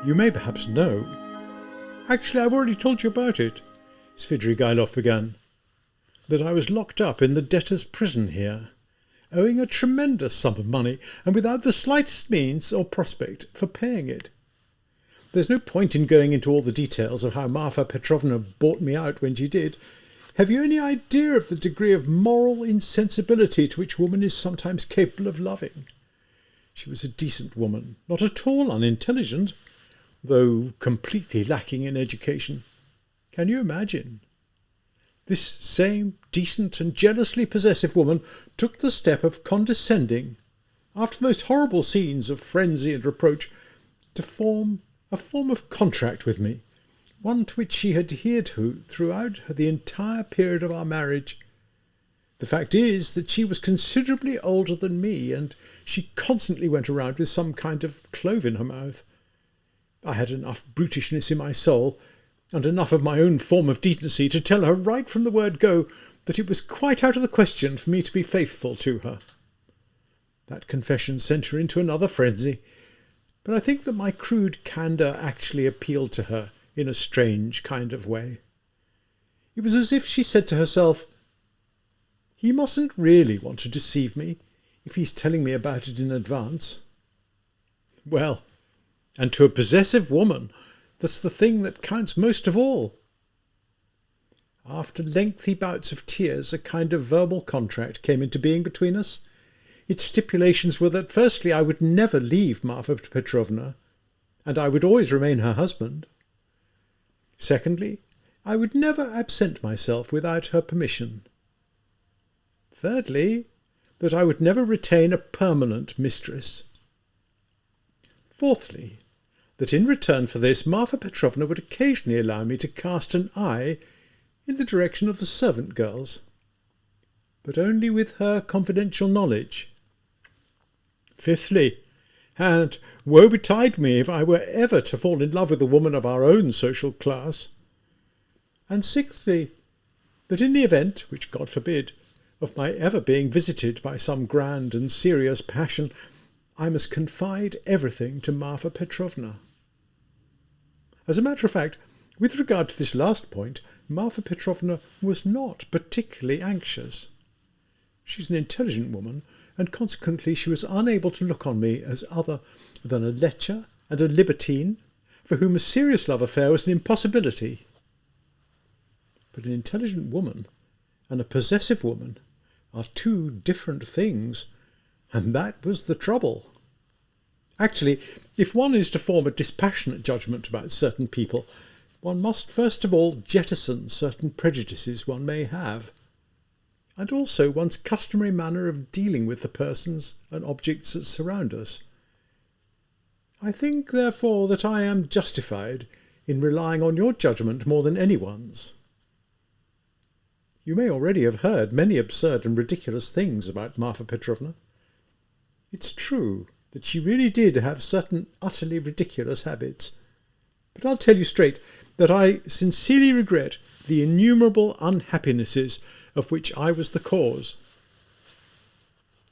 You may perhaps know. Actually, I've already told you about it, Svidrigailov began. That I was locked up in the debtor's prison here, owing a tremendous sum of money, and without the slightest means or prospect for paying it. There's no point in going into all the details of how Marfa Petrovna bought me out when she did. Have you any idea of the degree of moral insensibility to which woman is sometimes capable of loving? She was a decent woman, not at all unintelligent, though completely lacking in education. Can you imagine? This same decent and jealously possessive woman took the step of condescending, after the most horrible scenes of frenzy and reproach, to form a form of contract with me, one to which she adhered to throughout the entire period of our marriage. The fact is that she was considerably older than me, and she constantly went around with some kind of clove in her mouth. I had enough brutishness in my soul, and enough of my own form of decency, to tell her right from the word go that it was quite out of the question for me to be faithful to her. That confession sent her into another frenzy, but I think that my crude candour actually appealed to her in a strange kind of way. It was as if she said to herself, "He mustn't really want to deceive me if he's telling me about it in advance." Well, and to a possessive woman, that's the thing that counts most of all. After lengthy bouts of tears, a kind of verbal contract came into being between us. Its stipulations were that, firstly, I would never leave Marfa Petrovna, and I would always remain her husband. Secondly, I would never absent myself without her permission. Thirdly, that I would never retain a permanent mistress. Fourthly, that in return for this, Marfa Petrovna would occasionally allow me to cast an eye in the direction of the servant girls, but only with her confidential knowledge. Fifthly, and woe betide me if I were ever to fall in love with a woman of our own social class. And sixthly, that in the event, which God forbid, of my ever being visited by some grand and serious passion, I must confide everything to Marfa Petrovna. As a matter of fact, with regard to this last point, Marfa Petrovna was not particularly anxious. She's an intelligent woman, and consequently she was unable to look on me as other than a lecher and a libertine, for whom a serious love affair was an impossibility. But an intelligent woman and a possessive woman are two different things, and that was the trouble. Actually, if one is to form a dispassionate judgment about certain people, one must first of all jettison certain prejudices one may have, and also one's customary manner of dealing with the persons and objects that surround us. I think, therefore, that I am justified in relying on your judgment more than anyone's. You may already have heard many absurd and ridiculous things about Marfa Petrovna. It's true that she really did have certain utterly ridiculous habits, but I'll tell you straight that I sincerely regret the innumerable unhappinesses of which I was the cause.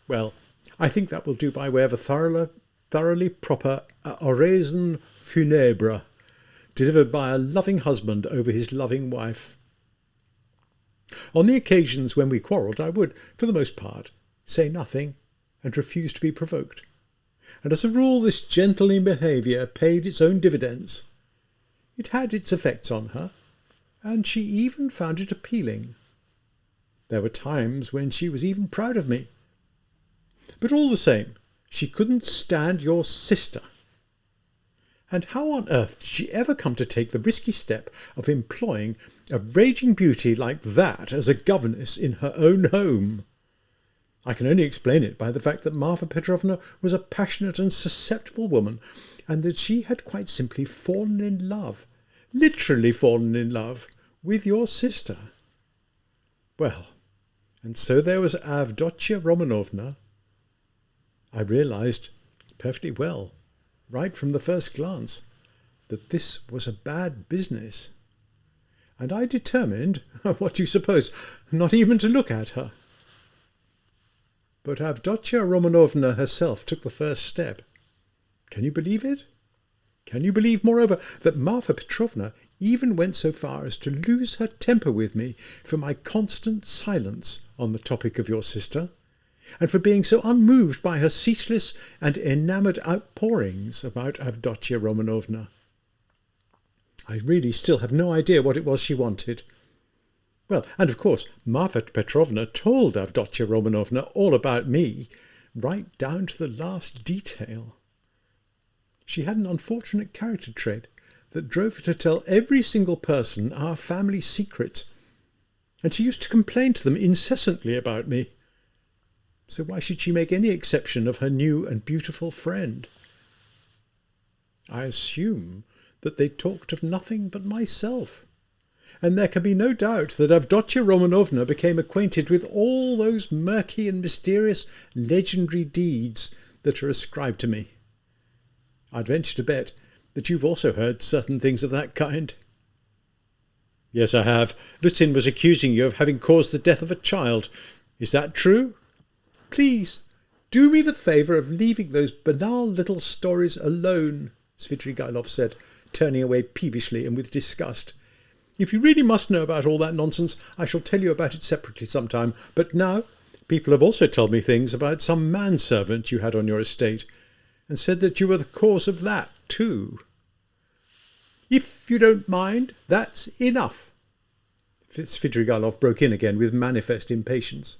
Well, I think that will do by way of a thoroughly proper oraison funèbre, delivered by a loving husband over his loving wife. On the occasions when we quarrelled, I would, for the most part, say nothing and refuse to be provoked. And as a rule, this gentlemanly behaviour paid its own dividends. It had its effects on her, and she even found it appealing. There were times when she was even proud of me. But all the same, she couldn't stand your sister. And how on earth did she ever come to take the risky step of employing a raging beauty like that as a governess in her own home? I can only explain it by the fact that Marfa Petrovna was a passionate and susceptible woman, and that she had quite simply fallen in love, literally fallen in love, with your sister. Well, and so there was Avdotya Romanovna. I realized perfectly well, right from the first glance, that this was a bad business. And I determined, what do you suppose, not even to look at her. But Avdotya Romanovna herself took the first step. Can you believe it? Can you believe, moreover, that Marfa Petrovna even went so far as to lose her temper with me for my constant silence on the topic of your sister, and for being so unmoved by her ceaseless and enamoured outpourings about Avdotia Romanovna? I really still have no idea what it was she wanted. Well, and of course, Marfa Petrovna told Avdotia Romanovna all about me, right down to the last detail. She had an unfortunate character trait that drove her to tell every single person our family secrets, and she used to complain to them incessantly about me. So why should she make any exception of her new and beautiful friend? I assume that they talked of nothing but myself, and there can be no doubt that Avdotia Romanovna became acquainted with all those murky and mysterious legendary deeds that are ascribed to me. I'd venture to bet that you've also heard certain things of that kind. Yes, I have. Lutin was accusing you of having caused the death of a child. Is that true? Please, do me the favour of leaving those banal little stories alone, Svidrigailov said, turning away peevishly and with disgust. If you really must know about all that nonsense, I shall tell you about it separately sometime. But now, people have also told me things about some manservant you had on your estate, and said that you were the cause of that too. If you don't mind, that's enough. Svidrigailov broke in again with manifest impatience.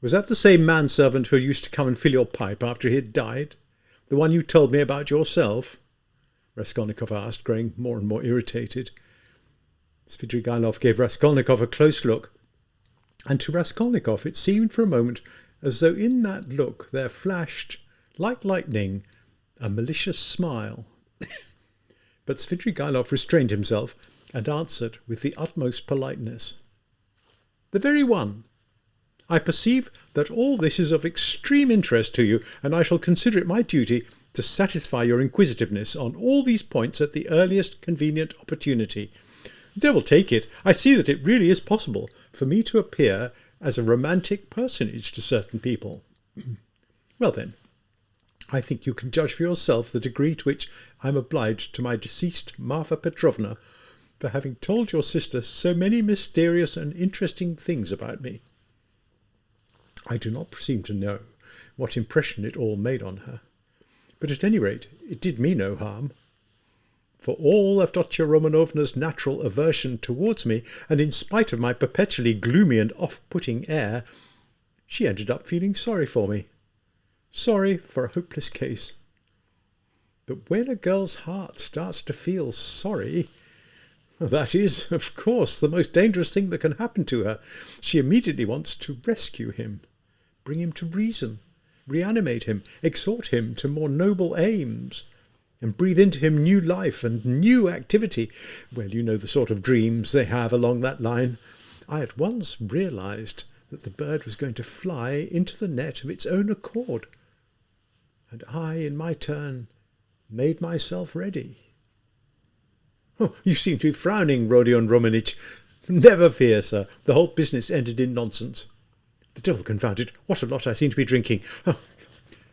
Was that the same manservant who used to come and fill your pipe after he had died? The one you told me about yourself? Raskolnikov asked, growing more and more irritated. Svidrigailov gave Raskolnikov a close look, and to Raskolnikov it seemed for a moment as though in that look there flashed, like lightning, a malicious smile. But Svidrigailov restrained himself and answered with the utmost politeness. The very one. I perceive that all this is of extreme interest to you, and I shall consider it my duty to satisfy your inquisitiveness on all these points at the earliest convenient opportunity. Devil take it, I see that it really is possible for me to appear as a romantic personage to certain people. Well then, I think you can judge for yourself the degree to which I am obliged to my deceased Marfa Petrovna for having told your sister so many mysterious and interesting things about me. I do not presume to know what impression it all made on her, but at any rate it did me no harm. For all Avdotia Romanovna's natural aversion towards me, and in spite of my perpetually gloomy and off-putting air, she ended up feeling sorry for me. Sorry for a hopeless case. But when a girl's heart starts to feel sorry, that is, of course, the most dangerous thing that can happen to her. She immediately wants to rescue him, bring him to reason, reanimate him, exhort him to more noble aims, and breathe into him new life and new activity. Well, you know the sort of dreams they have along that line. I at once realized that the bird was going to fly into the net of its own accord, and I, in my turn, made myself ready. Oh, you seem to be frowning, Rodion Romanich. Never fear, sir. The whole business ended in nonsense. The devil confound it, what a lot I seem to be drinking. Oh,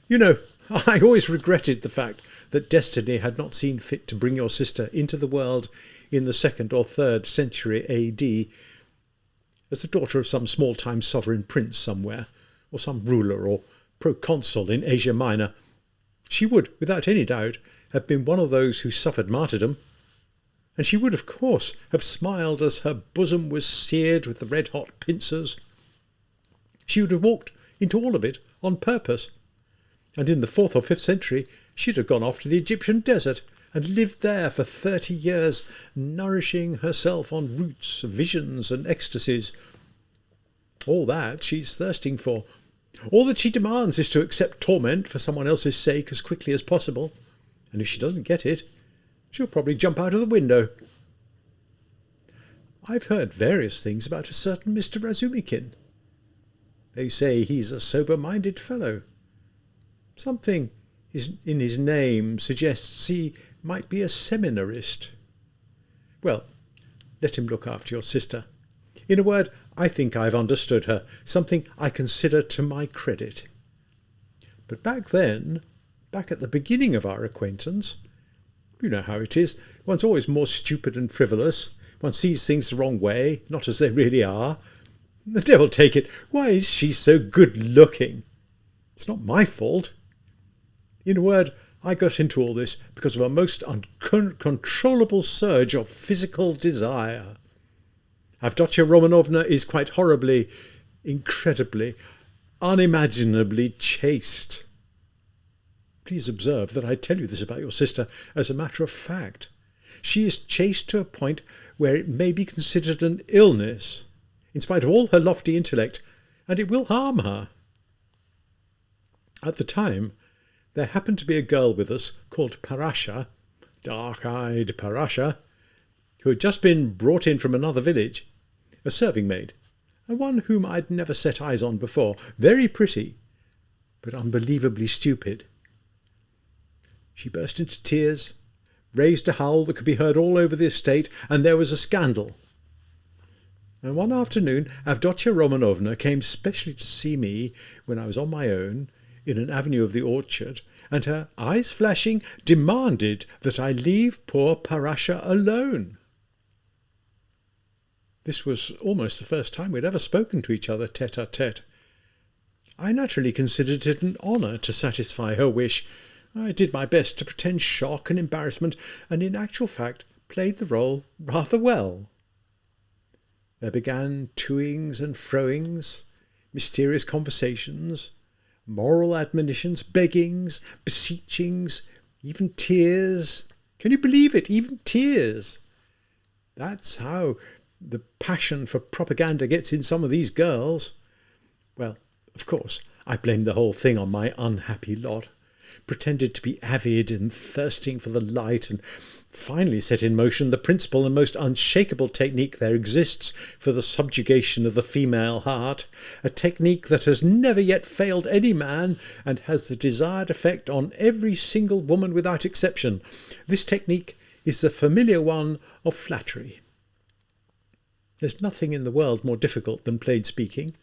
you know, I always regretted the fact that destiny had not seen fit to bring your sister into the world in the 2nd or 3rd century A.D. as the daughter of some small-time sovereign prince somewhere, or some ruler or proconsul in Asia Minor. She would, without any doubt, have been one of those who suffered martyrdom, and she would, of course, have smiled as her bosom was seared with the red-hot pincers. She would have walked into all of it on purpose, and in the 4th or 5th century she'd have gone off to the Egyptian desert and lived there for 30 years, nourishing herself on roots, visions, and ecstasies. All that she's thirsting for. All that she demands is to accept torment for someone else's sake as quickly as possible, and if she doesn't get it, she'll probably jump out of the window. I've heard various things about a certain Mr. Razumikin. They say he's a sober-minded fellow. Something in his name suggests he might be a seminarist. Well, let him look after your sister. In a word, I think I've understood her, something I consider to my credit. But back then, back at the beginning of our acquaintance. You know how it is. One's always more stupid and frivolous. One sees things the wrong way, not as they really are. The devil take it, why is she so good-looking? It's not my fault. In a word, I got into all this because of a most uncontrollable surge of physical desire. Avdotya Romanovna is quite horribly, incredibly, unimaginably chaste. Please observe that I tell you this about your sister as a matter of fact. She is chaste to a point where it may be considered an illness, in spite of all her lofty intellect, and it will harm her. At the time, there happened to be a girl with us called Parasha, dark-eyed Parasha, who had just been brought in from another village, a serving maid, and one whom I'd never set eyes on before, very pretty, but unbelievably stupid. She burst into tears, raised a howl that could be heard all over the estate, and there was a scandal. And one afternoon Avdotya Romanovna came specially to see me when I was on my own in an avenue of the orchard, and her eyes flashing demanded that I leave poor Parasha alone. This was almost the first time we'd ever spoken to each other tête-à-tête. I naturally considered it an honour to satisfy her wish. I did my best to pretend shock and embarrassment, and in actual fact played the role rather well. There began toings and froings, mysterious conversations, moral admonitions, beggings, beseechings, even tears. Can you believe it? Even tears. That's how the passion for propaganda gets in some of these girls. Well, of course, I blamed the whole thing on my unhappy lot, pretended to be avid and thirsting for the light, and finally set in motion the principal and most unshakable technique there exists for the subjugation of the female heart, a technique that has never yet failed any man and has the desired effect on every single woman without exception. This technique is the familiar one of flattery. There's nothing in the world more difficult than plain speaking,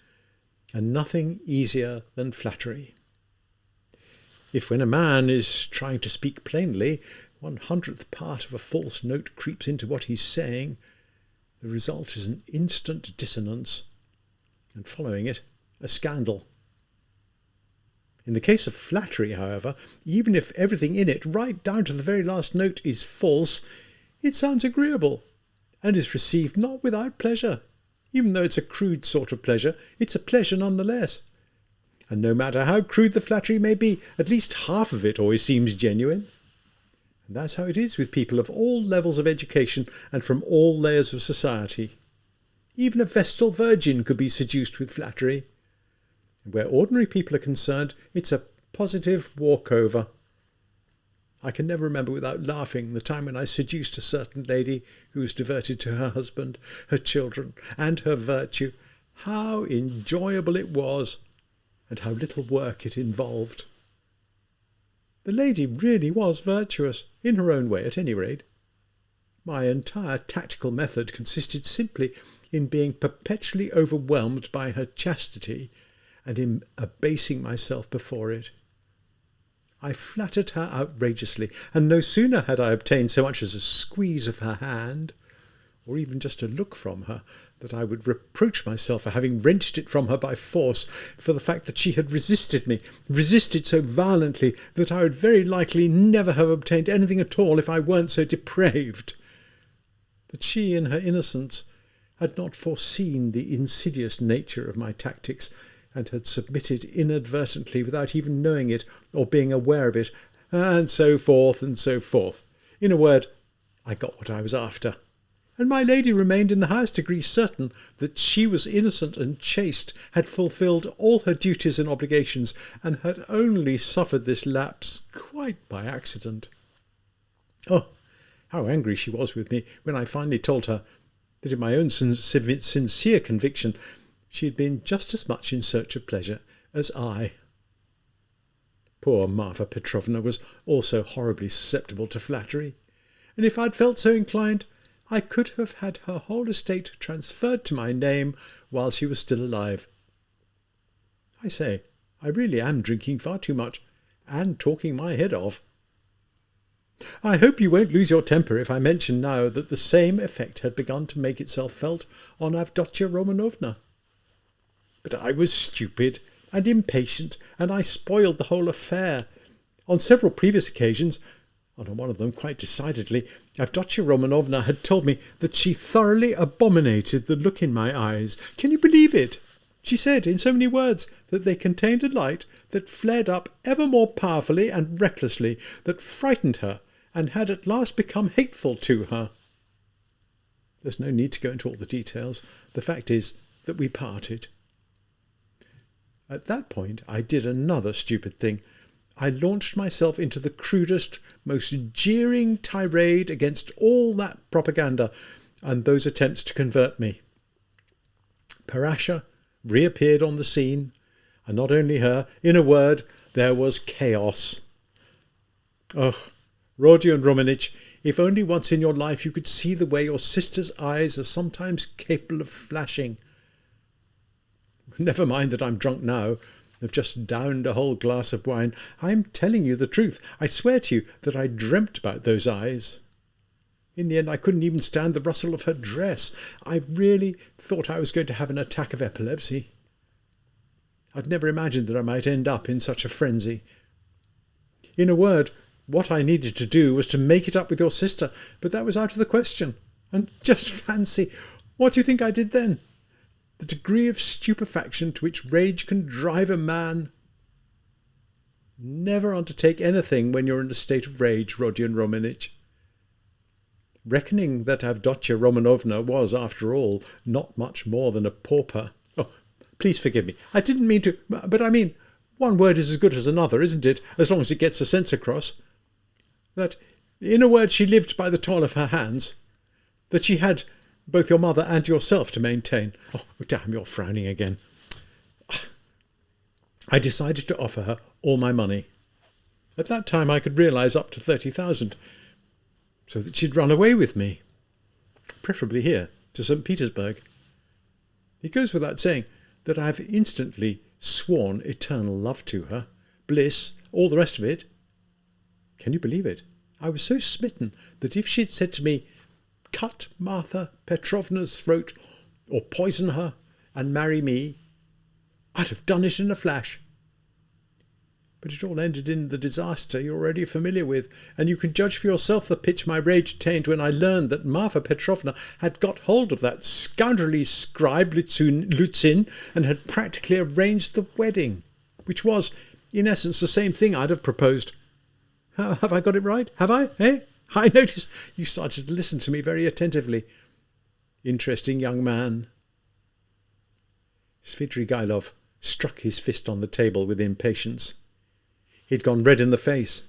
and nothing easier than flattery. If when a man is trying to speak plainly, 1/100th part of a false note creeps into what he's saying, the result is an instant dissonance, and following it, a scandal. In the case of flattery, however, even if everything in it, right down to the very last note, is false, it sounds agreeable, and is received not without pleasure. Even though it's a crude sort of pleasure, it's a pleasure nonetheless. And no matter how crude the flattery may be, at least half of it always seems genuine. And that's how it is with people of all levels of education and from all layers of society. Even a Vestal Virgin could be seduced with flattery. And where ordinary people are concerned, it's a positive walkover. I can never remember without laughing the time when I seduced a certain lady who was devoted to her husband, her children, and her virtue. How enjoyable it was, and how little work it involved. The lady really was virtuous, in her own way at any rate. My entire tactical method consisted simply in being perpetually overwhelmed by her chastity and in abasing myself before it. I flattered her outrageously, and no sooner had I obtained so much as a squeeze of her hand, or even just a look from her, that I would reproach myself for having wrenched it from her by force, for the fact that she had resisted so violently that I would very likely never have obtained anything at all if I weren't so depraved. That she, in her innocence, had not foreseen the insidious nature of my tactics, and had submitted inadvertently without even knowing it or being aware of it, and so forth and so forth. In a word, I got what I was after, and my lady remained in the highest degree certain that she was innocent and chaste, had fulfilled all her duties and obligations, and had only suffered this lapse quite by accident. Oh, how angry she was with me when I finally told her that in my own sincere conviction she had been just as much in search of pleasure as I. Poor Marfa Petrovna was also horribly susceptible to flattery, and if I'd felt so inclined, I could have had her whole estate transferred to my name while she was still alive. I say, I really am drinking far too much, and talking my head off. I hope you won't lose your temper if I mention now that the same effect had begun to make itself felt on Avdotya Romanovna. But I was stupid and impatient, and I spoiled the whole affair. On several previous occasions, and on one of them quite decidedly, Avdotya Romanovna had told me that she thoroughly abominated the look in my eyes. Can you believe it? She said in so many words that they contained a light that flared up ever more powerfully and recklessly, that frightened her, and had at last become hateful to her. There's no need to go into all the details. The fact is that we parted. At that point I did another stupid thing. I launched myself into the crudest, most jeering tirade against all that propaganda and those attempts to convert me. Parasha reappeared on the scene, and not only her. In a word, there was chaos. Oh, Rodion Romanich, if only once in your life you could see the way your sister's eyes are sometimes capable of flashing. Never mind that I'm drunk now. I've just downed a whole glass of wine. I'm telling you the truth. I swear to you that I dreamt about those eyes. In the end, I couldn't even stand the rustle of her dress. I really thought I was going to have an attack of epilepsy. I'd never imagined that I might end up in such a frenzy. In a word, what I needed to do was to make it up with your sister, but that was out of the question. And just fancy, what do you think I did then? The degree of stupefaction to which rage can drive a man. Never undertake anything when you're in a state of rage, Rodion Romanich. Reckoning that Avdotya Romanovna was, after all, not much more than a pauper. Oh, please forgive me. I didn't mean to, but I mean, one word is as good as another, isn't it, as long as it gets a sense across? That, in a word, she lived by the toil of her hands, that she had both your mother and yourself to maintain. Oh, damn, you're frowning again. I decided to offer her all my money. At that time I could realise up to 30,000, so that she'd run away with me, preferably here, to St. Petersburg. It goes without saying that I have instantly sworn eternal love to her, bliss, all the rest of it. Can you believe it? I was so smitten that if she'd said to me, "Cut Martha Petrovna's throat, or poison her, and marry me," I'd have done it in a flash. But it all ended in the disaster you're already familiar with, and you can judge for yourself the pitch my rage attained when I learned that Marfa Petrovna had got hold of that scoundrelly scribe Lutzin and had practically arranged the wedding, which was, in essence, the same thing I'd have proposed. Have I got it right? Have I? Eh? I notice you started to listen to me very attentively. Interesting young man. Svidrigailov struck his fist on the table with impatience. He'd gone red in the face.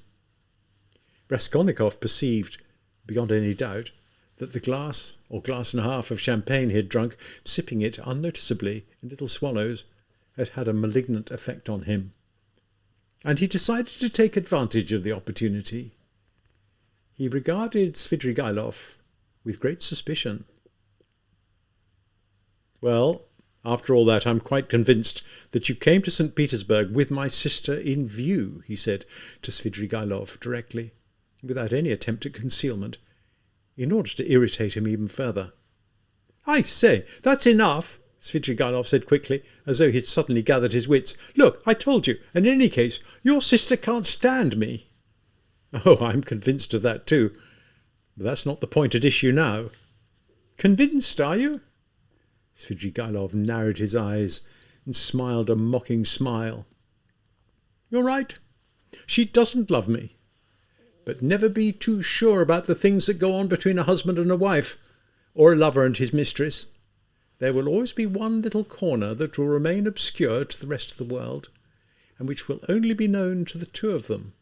Raskolnikov perceived, beyond any doubt, that the glass, or glass and a half of champagne he had drunk, sipping it unnoticeably in little swallows, had had a malignant effect on him. And he decided to take advantage of the opportunity. He regarded Svidrigailov with great suspicion. "Well, after all that, I'm quite convinced that you came to St. Petersburg with my sister in view," he said to Svidrigailov directly, without any attempt at concealment, in order to irritate him even further. "I say, that's enough," Svidrigailov said quickly, as though he'd suddenly gathered his wits. "Look, I told you, and in any case, your sister can't stand me." "Oh, I'm convinced of that too. But that's not the point at issue now." "Convinced, are you?" Svidrigailov narrowed his eyes and smiled a mocking smile. "You're right. She doesn't love me. But never be too sure about the things that go on between a husband and a wife, or a lover and his mistress. There will always be one little corner that will remain obscure to the rest of the world, and which will only be known to the two of them.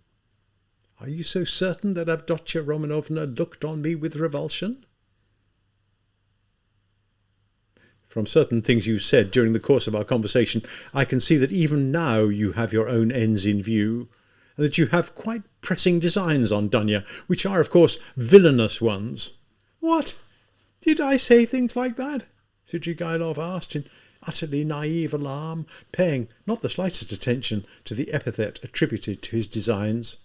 Are you so certain that Avdotya Romanovna looked on me with revulsion?" "From certain things you said during the course of our conversation, I can see that even now you have your own ends in view, and that you have quite pressing designs on Dunya, which are, of course, villainous ones." "What? Did I say things like that?" Svidrigailov asked in utterly naive alarm, paying not the slightest attention to the epithet attributed to his designs.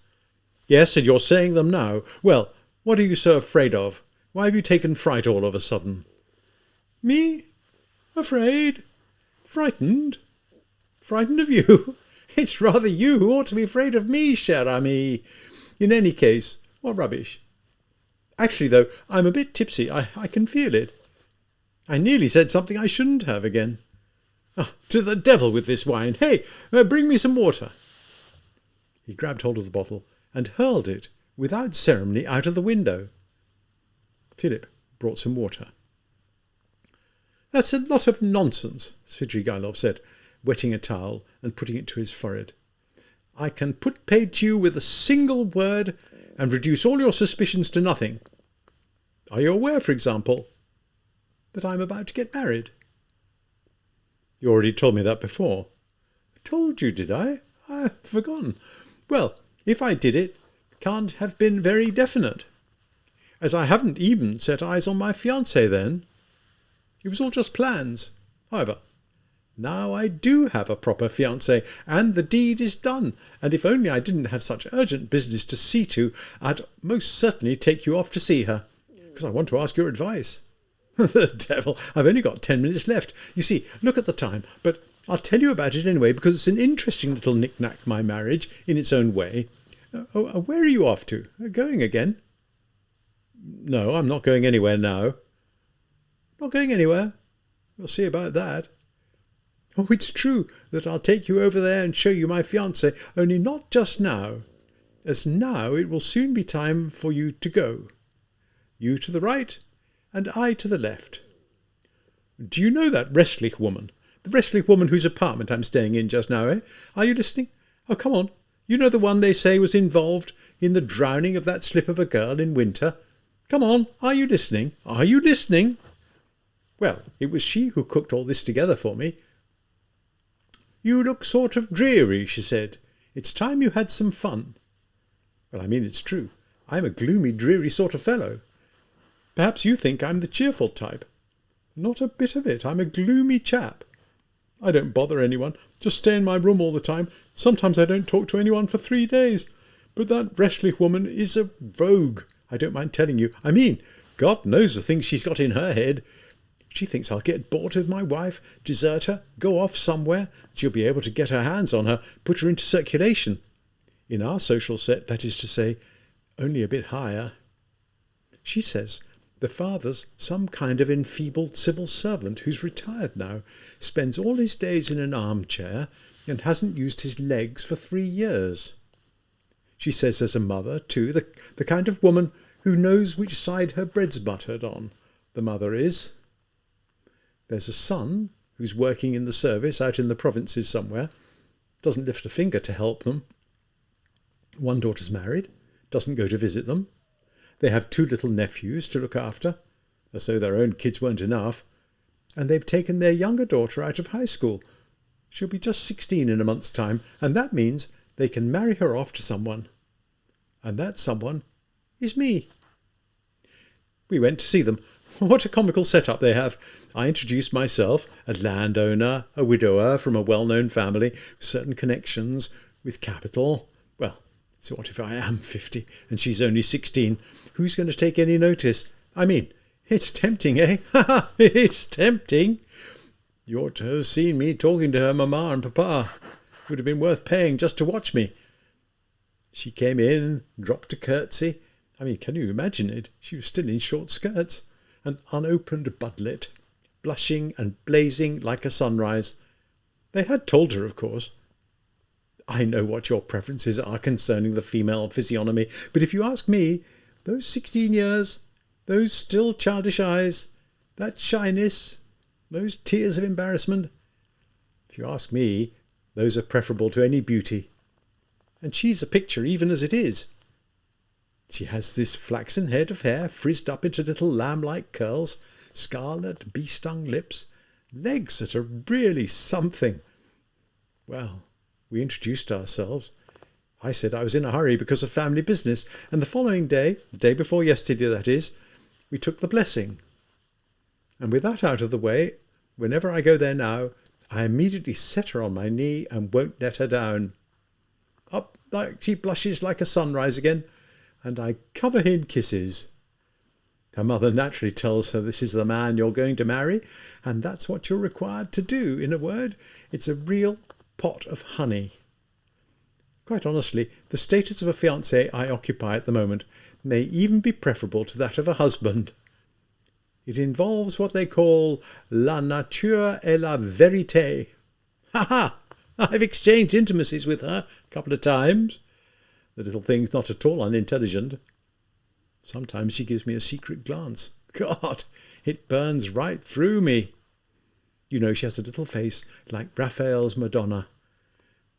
"Yes, and you're saying them now. Well, what are you so afraid of? Why have you taken fright all of a sudden?" "Me? Afraid? Frightened? Frightened of you? It's rather you who ought to be afraid of me, cher ami. In any case, what rubbish. Actually, though, I'm a bit tipsy. I can feel it. I nearly said something I shouldn't have again. To the devil with this wine. Hey, bring me some water." He grabbed hold of the bottle and hurled it without ceremony out of the window. Philip brought some water. "That's a lot of nonsense," Svidrigailov said, wetting a towel and putting it to his forehead. "I can put paid to you with a single word and reduce all your suspicions to nothing. Are you aware, for example, that I'm about to get married?" "You already told me that before." "Told you, did I? I've forgotten. Well, if I did, it can't have been very definite, as I haven't even set eyes on my fiancée then. It was all just plans. However, now I do have a proper fiancée, and the deed is done, and if only I didn't have such urgent business to see to, I'd most certainly take you off to see her, because I want to ask your advice." "The devil, I've only got 10 minutes left. You see, look at the time, but I'll tell you about it anyway, because it's an interesting little knick-knack, my marriage, in its own way. Where are you off to? Going again?" "No, I'm not going anywhere now." "Not going anywhere? We'll see about that. Oh, it's true that I'll take you over there and show you my fiancée, only not just now, as now it will soon be time for you to go. You to the right, and I to the left. Do you know that Restlich woman? The Restlich woman whose apartment I'm staying in just now, eh? Are you listening? Oh, come on. You know the one they say was involved in the drowning of that slip of a girl in winter? Come on, are you listening? Are you listening? Well, it was she who cooked all this together for me. 'You look sort of dreary,' she said. 'It's time you had some fun.' Well, I mean, it's true. I'm a gloomy, dreary sort of fellow. Perhaps you think I'm the cheerful type. Not a bit of it. I'm a gloomy chap. I don't bother anyone. Just stay in my room all the time. Sometimes I don't talk to anyone for 3 days. But that Restlich woman is a rogue, I don't mind telling you. I mean, God knows the things she's got in her head. She thinks I'll get bored with my wife, desert her, go off somewhere. She'll be able to get her hands on her, put her into circulation. In our social set, that is to say, only a bit higher. She says the father's some kind of enfeebled civil servant who's retired now, spends all his days in an armchair and hasn't used his legs for 3 years. She says there's a mother, too, the kind of woman who knows which side her bread's buttered on, the mother is. There's a son who's working in the service out in the provinces somewhere, doesn't lift a finger to help them. One daughter's married, doesn't go to visit them. They have 2 little nephews to look after, as though their own kids weren't enough, and they've taken their younger daughter out of high school. She'll be just 16 in a month's time, and that means they can marry her off to someone. And that someone is me. We went to see them. What a comical set-up they have. I introduced myself, a landowner, a widower from a well-known family, with certain connections, with capital. Well, so what if I am 50 and she's only 16? Who's going to take any notice? I mean, it's tempting, eh? Ha ha! It's tempting. You ought to have seen me talking to her mamma and papa. It would have been worth paying just to watch me. She came in, dropped a curtsy. I mean, can you imagine it? She was still in short skirts, an unopened budlet, blushing and blazing like a sunrise. They had told her, of course. I know what your preferences are concerning the female physiognomy, but if you ask me, those 16 years, those still childish eyes, that shyness, those tears of embarrassment, if you ask me, those are preferable to any beauty. And she's a picture even as it is. She has this flaxen head of hair frizzed up into little lamb-like curls, scarlet, bee-stung lips, legs that are really something. Well, we introduced ourselves. I said I was in a hurry because of family business, and the following day, the day before yesterday that is, we took the blessing. And with that out of the way, Whenever I go there now, I immediately set her on my knee and won't let her down. Up like she blushes like a sunrise again, and I cover her in kisses. Her mother naturally tells her this is the man you're going to marry, and that's what you're required to do. In a word, it's a real pot of honey. Quite honestly, the status of a fiancé I occupy at the moment may even be preferable to that of a husband. It involves what they call la nature et la vérité. Ha ha! I've exchanged intimacies with her a couple of times. The little thing's not at all unintelligent. Sometimes she gives me a secret glance. God, it burns right through me. You know, she has a little face like Raphael's Madonna.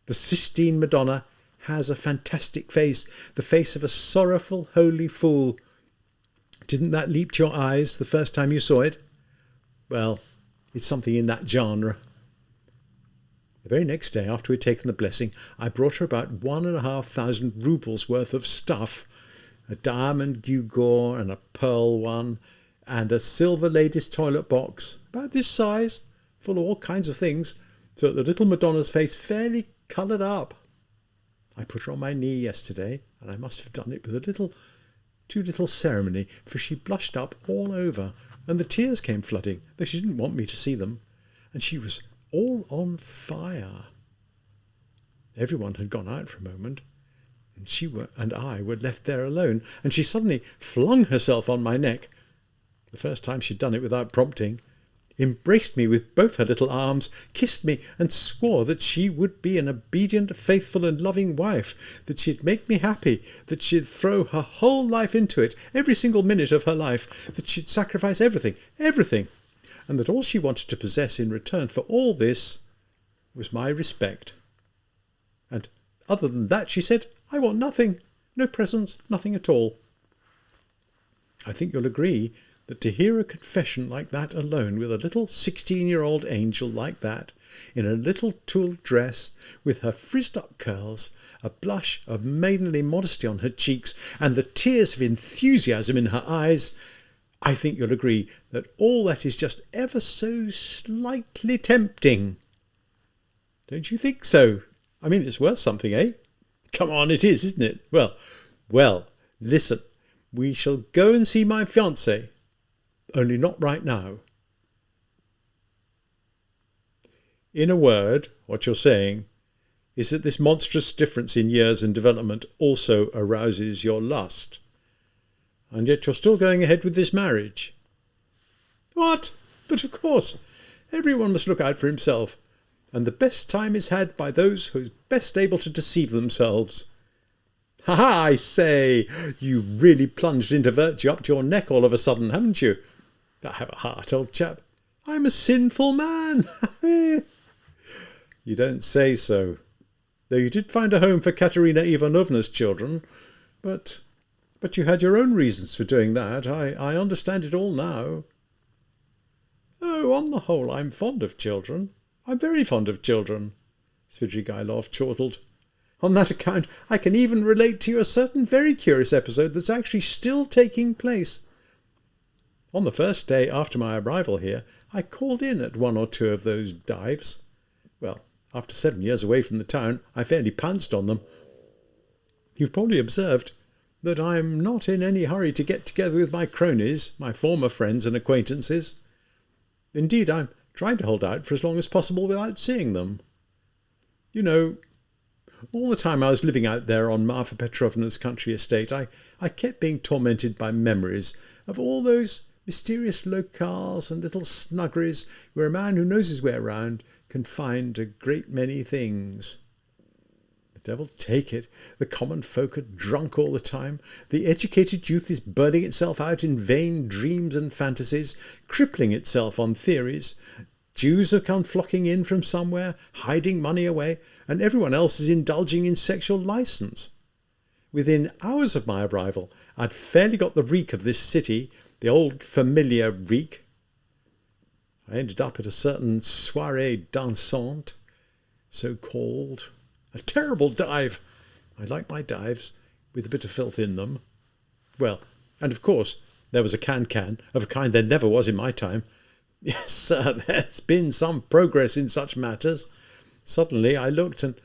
The Sistine Madonna has a fantastic face, the face of a sorrowful, holy fool. Didn't that leap to your eyes the first time you saw it? Well, it's something in that genre. The very next day after we'd taken the blessing, I brought her about 1,500 roubles worth of stuff, a diamond gewgaw and a pearl one, and a silver lady's toilet box, about this size, full of all kinds of things, so that the little Madonna's face fairly coloured up. I put her on my knee yesterday, and I must have done it with too little ceremony, for she blushed up all over, and the tears came flooding, though she didn't want me to see them, and she was all on fire. Everyone had gone out for a moment, and she and I were left there alone, and she suddenly flung herself on my neck, the first time she'd done it without prompting, embraced me with both her little arms, kissed me, and swore that she would be an obedient, faithful, and loving wife, that she'd make me happy, that she'd throw her whole life into it, every single minute of her life, that she'd sacrifice everything, and that all she wanted to possess in return for all this was my respect. And other than that, she said, I want nothing, no presents, nothing at all. I think you'll agree that to hear a confession like that alone, with a little 16-year-old angel like that, in a little tulle dress, with her frizzed-up curls, a blush of maidenly modesty on her cheeks, and the tears of enthusiasm in her eyes, I think you'll agree that all that is just ever so slightly tempting. Don't you think so? I mean, it's worth something, eh? Come on, it is, isn't it? Well, listen, we shall go and see my fiancée. Only not right now. In a word, what you're saying is that this monstrous difference in years and development also arouses your lust. And yet you're still going ahead with this marriage. What? But of course, everyone must look out for himself, and the best time is had by those who are best able to deceive themselves. Ha ha, I say, you've really plunged into virtue up to your neck all of a sudden, haven't you? I have a heart, old chap. I'm a sinful man. You don't say so. Though you did find a home for Katerina Ivanovna's children, but you had your own reasons for doing that. I understand it all now. Oh, on the whole, I'm fond of children. I'm very fond of children. Svidrigailov chortled. On that account, I can even relate to you a certain very curious episode that's actually still taking place. On the first day after my arrival here, I called in at one or two of those dives. Well, after 7 years away from the town, I fairly pounced on them. You've probably observed that I'm not in any hurry to get together with my cronies, my former friends and acquaintances. Indeed, I'm trying to hold out for as long as possible without seeing them. You know, all the time I was living out there on Marfa Petrovna's country estate, I kept being tormented by memories of all those mysterious locales and little snuggeries where a man who knows his way around can find a great many things. The devil take it, the common folk are drunk all the time, the educated youth is burning itself out in vain dreams and fantasies, crippling itself on theories. Jews have come flocking in from somewhere, hiding money away, and everyone else is indulging in sexual licence. Within hours of my arrival, I'd fairly got the reek of this city, the old familiar reek. I ended up at a certain soirée dansante, so-called. A terrible dive. I like my dives, with a bit of filth in them. Well, and of course, there was a can-can, of a kind there never was in my time. Yes, sir, there's been some progress in such matters. Suddenly I looked and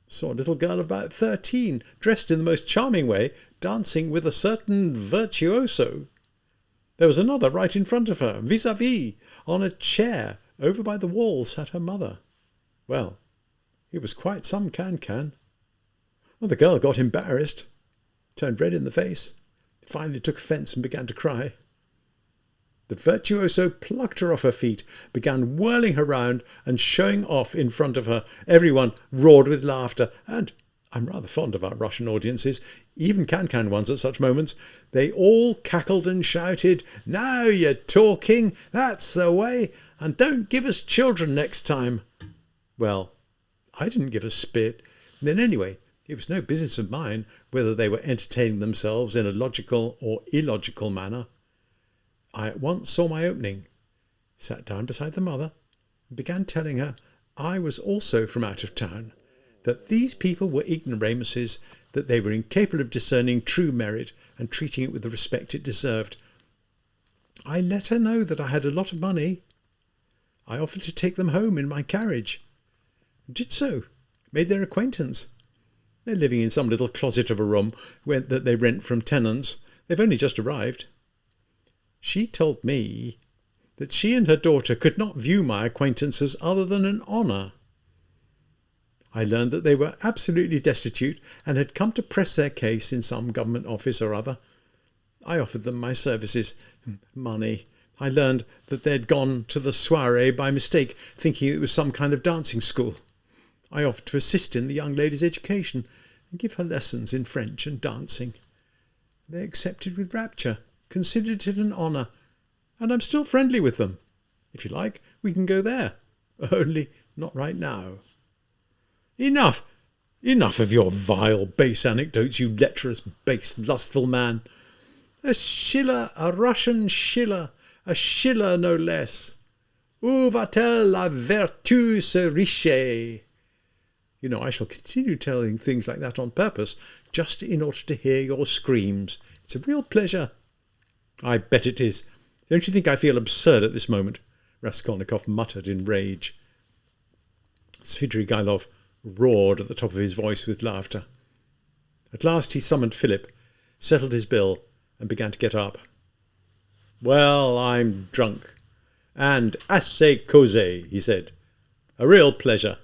saw a little girl of about 13, dressed in the most charming way, dancing with a certain virtuoso. There was another right in front of her, vis-à-vis, on a chair. Over by the wall sat her mother. Well, it was quite some can-can. Well, the girl got embarrassed, turned red in the face, finally took offence and began to cry. The virtuoso plucked her off her feet, began whirling her round and showing off in front of her. Everyone roared with laughter, and I'm rather fond of our Russian audiences, even can-can ones at such moments. They all cackled and shouted, "Now you're talking, that's the way, and don't give us children next time." Well, I didn't give a spit. Then anyway, it was no business of mine whether they were entertaining themselves in a logical or illogical manner. I at once saw my opening, sat down beside the mother, and began telling her I was also from out of town, that these people were ignoramuses, that they were incapable of discerning true merit and treating it with the respect it deserved. I let her know that I had a lot of money. I offered to take them home in my carriage. Did so, made their acquaintance. They're living in some little closet of a room that they rent from tenants. They've only just arrived. She told me that she and her daughter could not view my acquaintance as other than an honour. I learned that they were absolutely destitute and had come to press their case in some government office or other. I offered them my services. Money. I learned that they had gone to the soirée by mistake, thinking it was some kind of dancing school. I offered to assist in the young lady's education and give her lessons in French and dancing. They accepted with rapture, considered it an honour, and I'm still friendly with them. If you like, we can go there, only not right now. Enough! Enough of your vile, base anecdotes, you lecherous, base, lustful man. A Schiller, a Russian Schiller, a Schiller no less. Où va-t-elle la vertu se richer? You know, I shall continue telling things like that on purpose, just in order to hear your screams. It's a real pleasure. I bet it is. Don't you think I feel absurd at this moment? Raskolnikov muttered in rage. Svidrigaïlov roared at the top of his voice with laughter. At last he summoned Philip, settled his bill, and began to get up. "Well, I'm drunk. And assez causé," he said. "A real pleasure."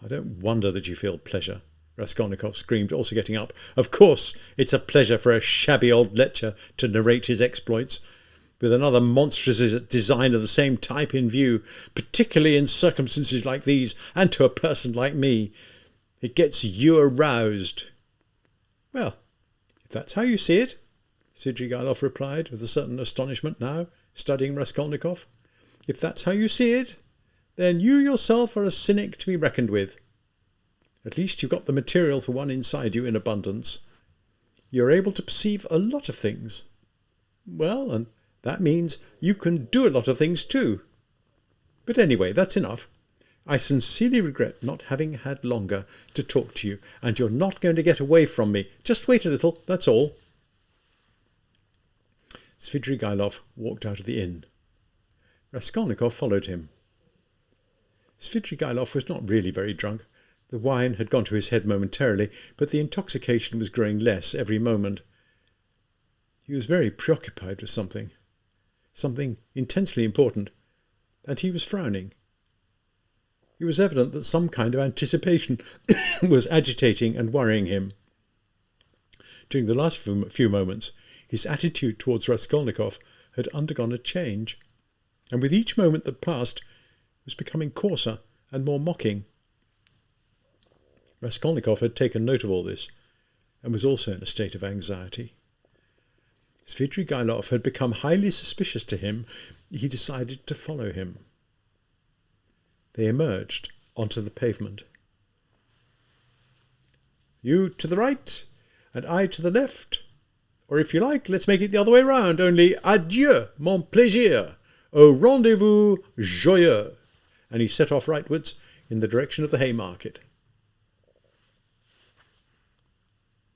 "I don't wonder that you feel pleasure," Raskolnikov screamed, also getting up. "Of course, it's a pleasure for a shabby old lecher to narrate his exploits, with another monstrous design of the same type in view, particularly in circumstances like these, and to a person like me. It gets you aroused." "Well, if that's how you see it," Svidrigaïlov replied, with a certain astonishment now, studying Raskolnikov. "If that's how you see it, then you yourself are a cynic to be reckoned with. At least you've got the material for one inside you in abundance. You're able to perceive a lot of things. Well, and that means you can do a lot of things too. But anyway, that's enough. I sincerely regret not having had longer to talk to you, and you're not going to get away from me. Just wait a little, that's all." Svidrigaïlov walked out of the inn. Raskolnikov followed him. Svidrigaïlov was not really very drunk. The wine had gone to his head momentarily, but the intoxication was growing less every moment. He was very preoccupied with something intensely important, and he was frowning. It was evident that some kind of anticipation was agitating and worrying him. During the last few moments, his attitude towards Raskolnikov had undergone a change, and with each moment that passed, was becoming coarser and more mocking. Raskolnikov had taken note of all this, and was also in a state of anxiety. Svidrigaïlov had become highly suspicious to him. He decided to follow him. They emerged onto the pavement. "You to the right, and I to the left. Or if you like, let's make it the other way round, only adieu, mon plaisir, au rendezvous joyeux." And he set off rightwards in the direction of the Haymarket.